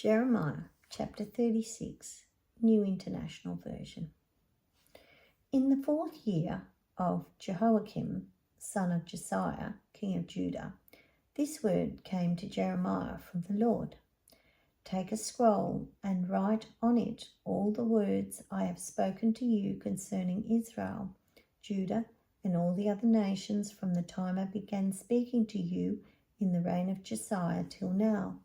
Jeremiah chapter 36, New International Version. In the 4th year of Jehoiakim, son of Josiah, king of Judah, this word came to Jeremiah from the Lord. Take a scroll and write on it all the words I have spoken to you concerning Israel, Judah, and all the other nations from the time I began speaking to you in the reign of Josiah till now.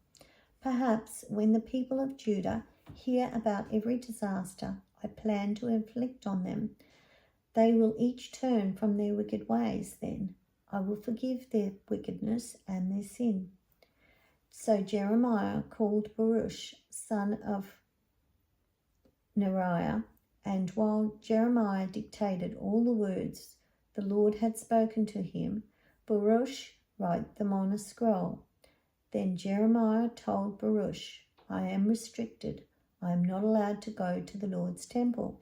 Perhaps when the people of Judah hear about every disaster I plan to inflict on them, they will each turn from their wicked ways. Then I will forgive their wickedness and their sin. So Jeremiah called Baruch, son of Neriah, and while Jeremiah dictated all the words the Lord had spoken to him, Baruch wrote them on a scroll. Then Jeremiah told Baruch, I am restricted. I am not allowed to go to the Lord's temple.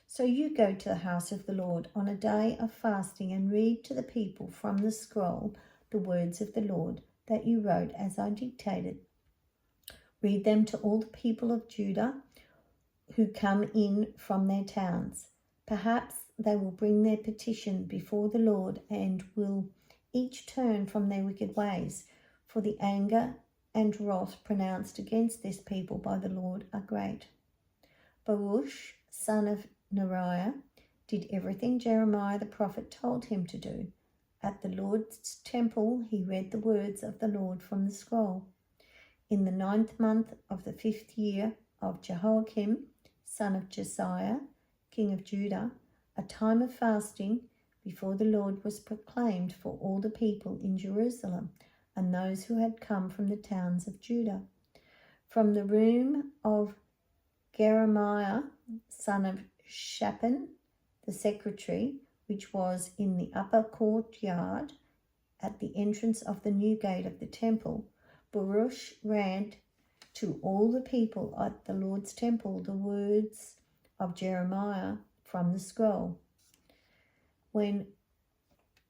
So you go to the house of the Lord on a day of fasting and read to the people from the scroll the words of the Lord that you wrote as I dictated. Read them to all the people of Judah who come in from their towns. Perhaps they will bring their petition before the Lord and will each turn from their wicked ways, for the anger and wrath pronounced against this people by the Lord are great. Baruch, son of Neriah, did everything Jeremiah the prophet told him to do. At the Lord's temple he read the words of the Lord from the scroll. In the 9th month of the 5th year of Jehoiakim, son of Josiah, king of Judah, a time of fasting before the Lord was proclaimed for all the people in Jerusalem and those who had come from the towns of Judah. From the room of Jeremiah, son of Shaphan, the secretary, which was in the upper courtyard at the entrance of the new gate of the temple, Baruch read to all the people at the Lord's temple the words of Jeremiah from the scroll. When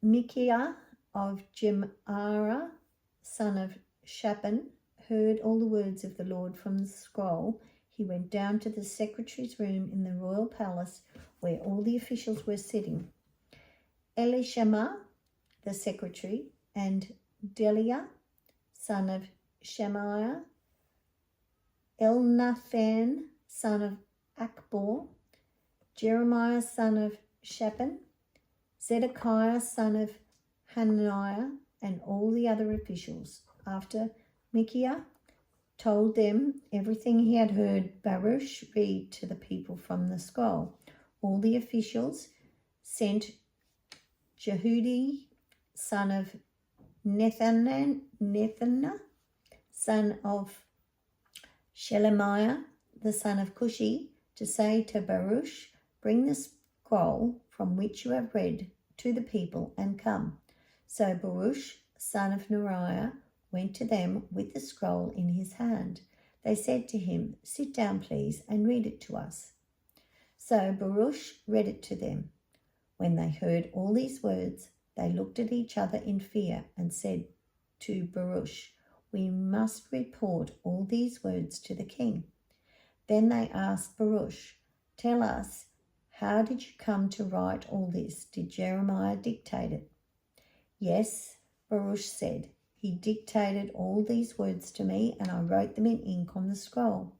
Micaiah of Jemariah, son of Shaphan, heard all the words of the Lord from the scroll, he went down to the secretary's room in the royal palace where all the officials were sitting. Elishama, the secretary, and Deliah, son of Shemaiah, Elnathan, son of Akbor, Jeremiah, son of Shaphan, Zedekiah, son of Hananiah, and all the other officials. After Micaiah told them everything he had heard Baruch read to the people from the scroll, all the officials sent Jehudi, son of Nethanah, son of Shelemiah, the son of Cushi, to say to Baruch, bring the scroll from which you have read to the people and come. So Baruch, son of Neriah, went to them with the scroll in his hand. They said to him, sit down, please, and read it to us. So Baruch read it to them. When they heard all these words, they looked at each other in fear and said to Baruch, we must report all these words to the king. Then they asked Baruch, tell us, how did you come to write all this? Did Jeremiah dictate it? Yes, Baruch said, he dictated all these words to me and I wrote them in ink on the scroll.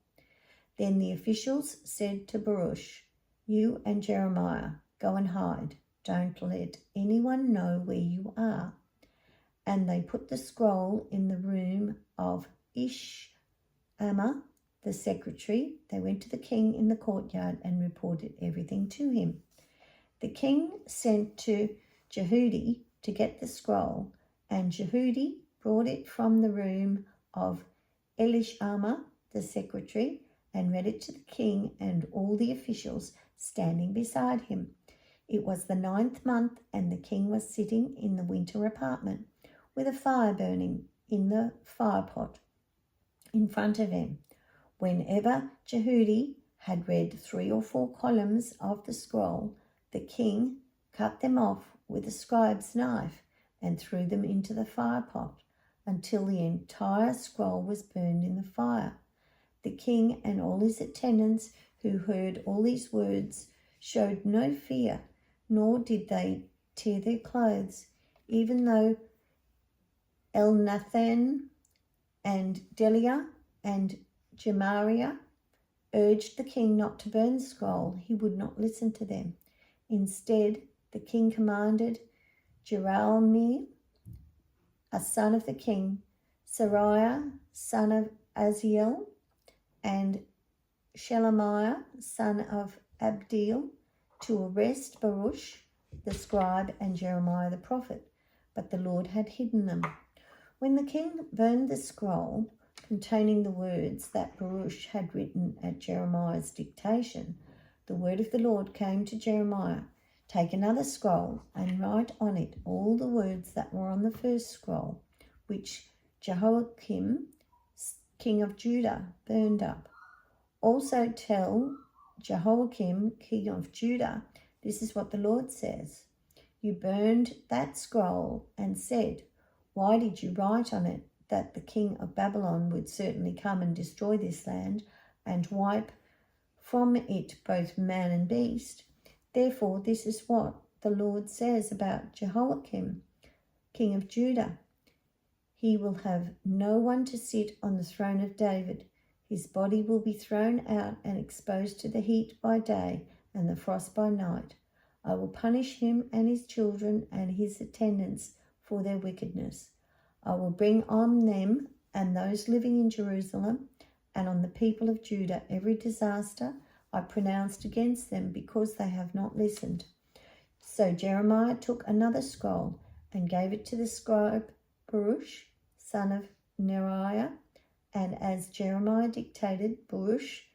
Then the officials said to Baruch, you and Jeremiah, go and hide. Don't let anyone know where you are. And they put the scroll in the room of Ishama, the secretary. They went to the king in the courtyard and reported everything to him. The king sent to Jehudi to get the scroll, and Jehudi brought it from the room of Elishama, the secretary, and read it to the king and all the officials standing beside him. It was the 9th month, and the king was sitting in the winter apartment with a fire burning in the firepot in front of him. Whenever Jehudi had read 3 or 4 columns of the scroll, the king cut them off with a scribe's knife and threw them into the firepot until the entire scroll was burned in the fire. The king and all his attendants who heard all these words showed no fear, nor did they tear their clothes, even though Elnathan and Deliah and Gemariah urged the king not to burn the scroll. He would not listen to them. Instead, the king commanded Jerahmeel, a son of the king, Seraiah, son of Aziel, and Shelemiah, son of Abdeel, to arrest Baruch the scribe and Jeremiah the prophet, but the Lord had hidden them. When the king burned the scroll containing the words that Baruch had written at Jeremiah's dictation, the word of the Lord came to Jeremiah, "Take another scroll and write on it all the words that were on the first scroll, which Jehoiakim, king of Judah, burned up. Also tell Jehoiakim, king of Judah, this is what the Lord says. You burned that scroll and said, 'Why did you write on it that the king of Babylon would certainly come and destroy this land and wipe from it both man and beast?' Therefore, this is what the Lord says about Jehoiakim, king of Judah. He will have no one to sit on the throne of David. His body will be thrown out and exposed to the heat by day and the frost by night. I will punish him and his children and his attendants for their wickedness. I will bring on them and those living in Jerusalem and on the people of Judah every disaster I pronounced against them because they have not listened." So Jeremiah took another scroll and gave it to the scribe Baruch, son of Neriah, and as Jeremiah dictated, Baruch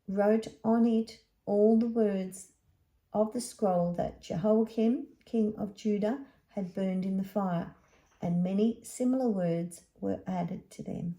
wrote on it all the words of the scroll that Jehoiakim, king of Judah, had burned in the fire, and many similar words were added to them.